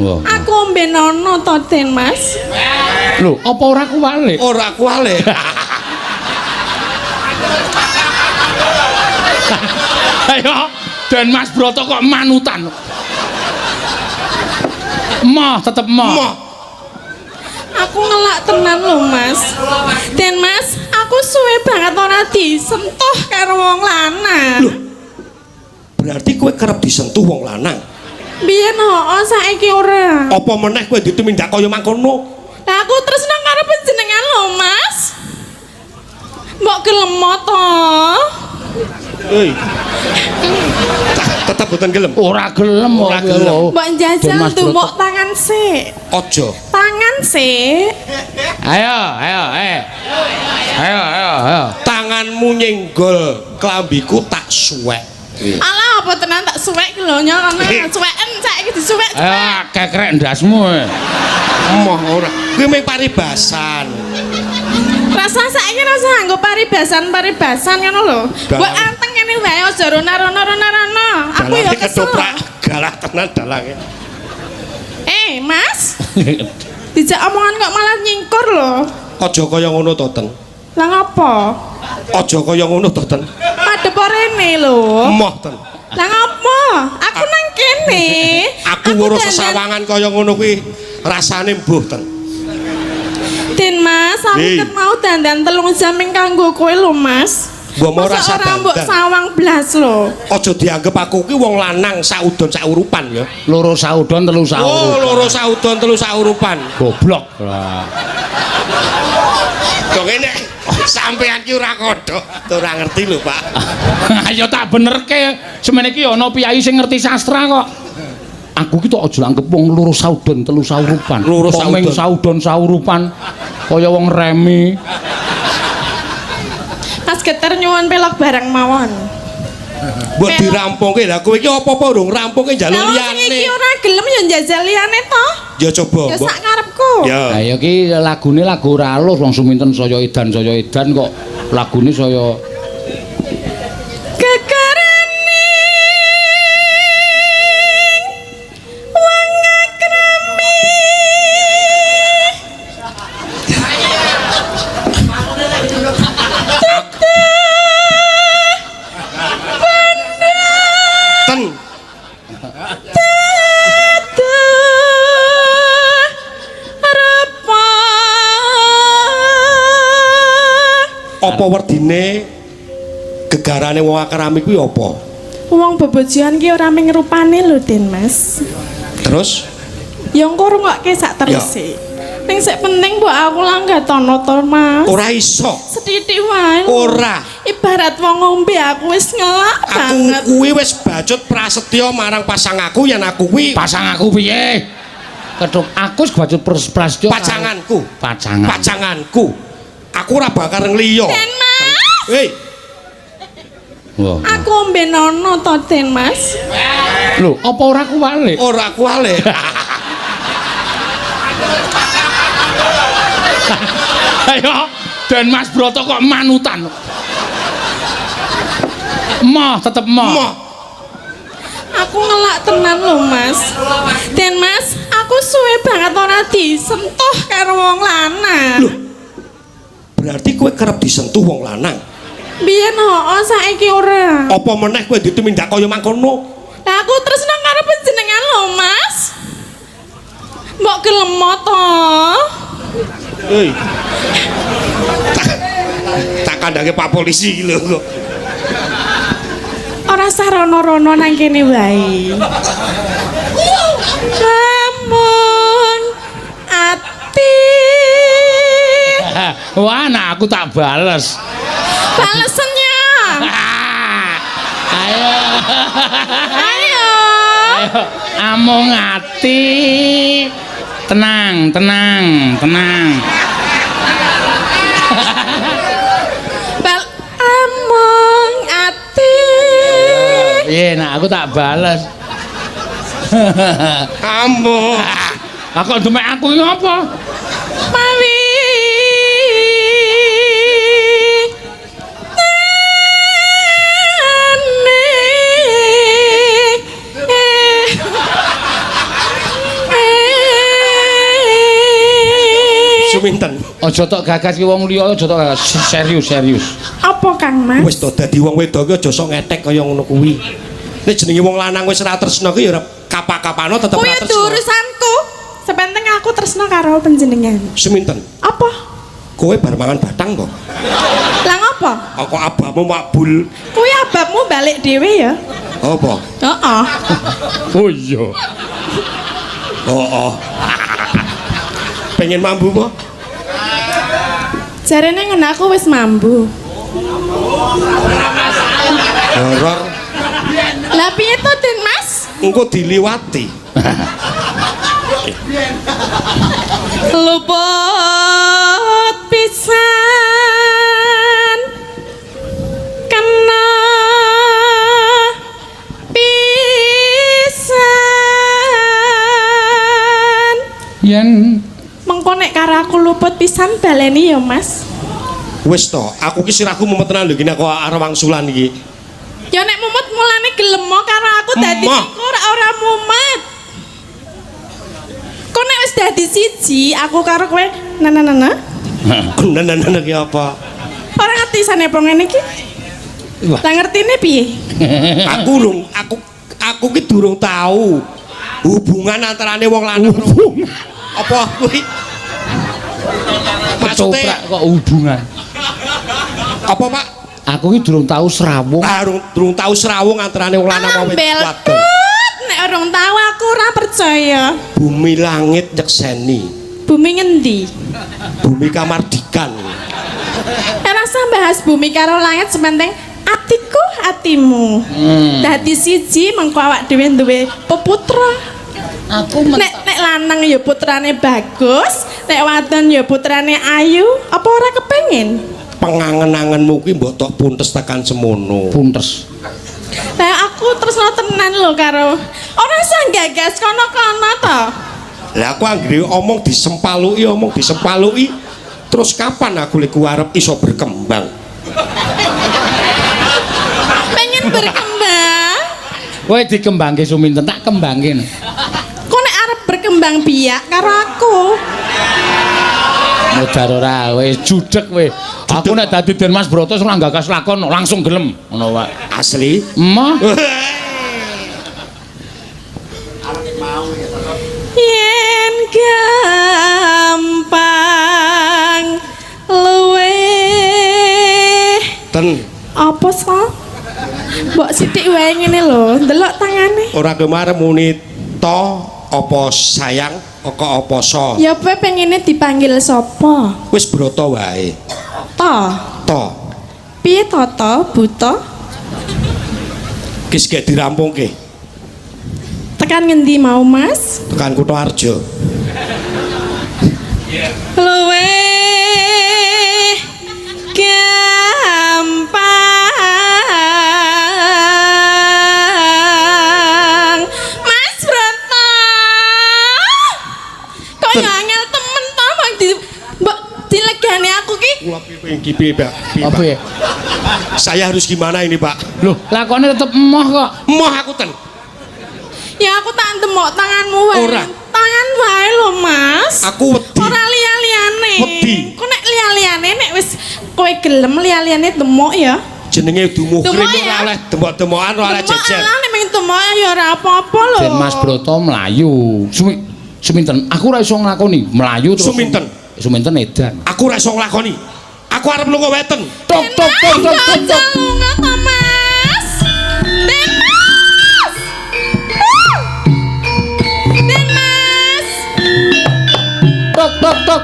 Wah. Aku ombe nono to, Den Mas. Lho, apa ora kuwalik? Ora kuwalik. Ayo, Den Mas Broto kok manutan. Moh, tetep moh. Moh. Aku ngelak tenan lho, Mas. Den Mas, aku suwe banget ora disentuh karo wong lanang. Loh. Berarti kowe kerep disentuh wong lanang. Biyen hooh saiki ora. Apa meneh kowe ditumindak kaya mangkono? Lah aku tresna karo panjenengan lho, Mas. Mbok gelem to? Hei. Tetep boten gelem. Ora gelem Ora gelem. Mbok njajal Den Mas tumbuk tangan sik. Aja. Tangan sik. Ayo, ayo, ayo. Ayo, ayo, ayo. Tanganmu nyenggol klambiku tak suwek. Alah apa tenan tak suwek ki lho nyono. Suweken saiki disuwek. Ayo, kekrek ndasmu. Moh ora. Kuwi mung paribasan. Rasa saiki rasa nggo paribasan ngono lho. Mbok anteng kene wae aja rono-rono. Aku ya kesel. Ketoprak galah tenan dalange. Mas. Dijak omongan kok malah nyingkur lho. Aja kaya ngono to, Ten. Lah ngapa? Aja kaya ngono to, Ten. Madhep rene lho. Moh, Ten. Lah ngapa? Aku nang kene. Aku ngurus sesawangan kaya ngono kuwi rasane mbuh, Ten. Den Mas, aku ket mau dandan 3 jam ing kanggo kowe lho, Mas. Mbok mau rasa ora mbok dandan. sawang blas lho. Aja dianggep aku ki wong lanang saudon saurupan ya. Loro saudon telu Oh, saudon. loro saudon telu saurupan. Goblok. Lah. Kok ngene sampean ki ora kodhok, ora ngerti lho, Pak. Ayo tak benerke. Semene iki ana piyai sing ngerti sastra kok. Aku ki tok aja anggap wong loro saudon telu saurupan. Loro Kok meng saudon saurupan kaya wong remi. Mas Geter nyuwun pelok bareng mawon. Mbok dirampungke. Lah kowe iki apa-apa urung rampungke njaluk Lah sing iki liyane. ora gelem ya njajal liyane to. Ya coba, Ya Mbok. sak karepku. Ya. Ayo ki lagune lagu ora alus wong suminten saya edan kok lagune saya Kekarane wong akrami. Ten. Apa werdine gegarane wong akrami kuwi apa? Wong bebojoan ki ora ming rupane lho, Den Mas. Terus Ya engko rungokke sak teruse. Ning sik penting mbok aku langgatono to, Mas. ora iso. Sethithik wae. lho. Ora. Ibarat wong ngombe aku wis ngelak Aku banget. kuwi wis bacut prasetya marang pasang aku yen aku kuwi pasang aku piye? Ketuk aku wis bacut prasetyo pacanganku. pacangan. Pacanganku. Aku ora bakal ngliya. Den Mas. Hei, Wah. Aku ombe nono to, Den Mas. Lho, apa ora kuwalik? ora kuwalik. Ayo, Den Mas Broto kok manutan. Moh, tetep moh. Moh. Aku ngelak tenan lho, Mas. Den Mas, aku suwe banget ora disentuh karo wong lanang. Loh. Berarti kowe kerep disentuh wong lanang. Biyen hooh saiki ora. Apa meneh kowe ditumindak kaya mangkono? Lah aku tresna karo panjenengan lho, Mas. Mbok gelem to? Hei. Tak kandange Pak Polisi iki lho kok. Ora sarono-rono nang kene wae. Lamun ati Wah, nah aku tak bales. balesennya. Ayo. Ayo. Ayo, amung ati. Tenang, tenang, tenang. Bal amung ati. Iya, nah aku tak bales. Ambo. Lah kok demek aku iki apa? Mawi. Suminten. Aja tok gagas ki wong liya, aja tok gagas. Serius. Apa Kang Mas? Wis to dadi wong wedok ki aja sok ngetek kaya ngono kuwi. Nek jenenge wong lanang wis ora tresna ki ya ora kapak-kapano tetep Kuwi ora itu tresna. urusanku. Sepenting aku tresno karo panjenengan. Suminten. Apa? Kowe bar mangan batang kok. Lah ngopo? Kok abahmu makbul. Kuwi ababmu balik dhewe ya? Apa? Heeh. Oh iya. Oh. Pengen mambu apa? Jarene ngono aku wis mambu. Horor. Lah piye to, Den Mas? Engko diliwati. Luput pisan kena pisan Yen mengko nek karo aku luput pisan baleni ya Mas. Wis to, aku ki sirahku mumet tenan lho iki nek kok arep wangsulan iki. Ya nek mumet mulane gelem karo aku dadi Emah. iku ora mumet. Kok nek wis dadi siji aku karo kowe nana. Nenek ki apa? Ora ngerti sanepong ngene iki. Wah. Lah ngertine piye? Aku ki durung tahu hubungan antarane wong lanang karo apa kuwi? ketoprak kok hubungan. Apa Pak? Aku ki durung tahu serawung. Durung tahu serawung antarane wong lanang maupun Ambel wadon. nek urung tahu aku ora percaya. Bumi langit nyekseni. Bumi ngendi? Bumi kamardikan. Ora usah bahas bumi karo langit sepenting atiku atimu. Dadi siji mengko awak dhewe duwe peputra. Aku Nek lanang ya putrane bagus, nek wadon ya putrane ayu, apa ora kepengin? Pengangen-angenmu ki mbok tok puntes tekan semono. puntes. Lah aku tresno tenan lho karo ora usah gagas kono-kono to. Lah aku anggere omong disempaluki terus kapan aku lek arep iso berkembang? Pengen berkembang. Kowe dikembangke Suminten tak kembangke. Kok nek arep berkembang biak karo aku. Modar ora wis judeg kowe. Aku nek dadi Den Mas Broto ora gagas lakon langsung gelem ngono wae. Asli? Emah. Yen gampang luweh Ten apa sih? Mbok sithik wae ngene lho, ndelok tangane. ora kemarin muni to apa sayang apa so. Ya kowe pengine dipanggil sapa? Wis broto wae. To. To. Piye toto buta? Kis gak dirampungke. Tekan ngendi mau, Mas? Tekan Kutoarjo. Luweh gampang. Mas Broto. Kok ya angel temen to Bang mbok dilegani aku ki. Kula piye Pak? Apa ya? Saya harus gimana ini Pak? Loh, lakone tetep emoh kok. Moh aku ten. Ya aku tak ndemok tanganmu wae. Ora. Tangan wae lho, Mas. Aku wedi. Ora liya-liyane. Wedi. Kok nek liya-liyane nek wis kowe gelem liya-liyane demok ya. Jenenge dumuh krim Demok ya? ora oleh demok-demokan ora oleh Demok jejer. ala nek mung demok ya ora apa-apa lho. Den Mas Broto mlayu. Suminten, aku ora iso nglakoni mlayu terus. Suminten. Suminten edan. Aku ora iso nglakoni. Aku arep lunga weten. Tok tok tok tok tok. tok. Lunga to, Mas. Den Mas. Den Mas. Tok tok tok.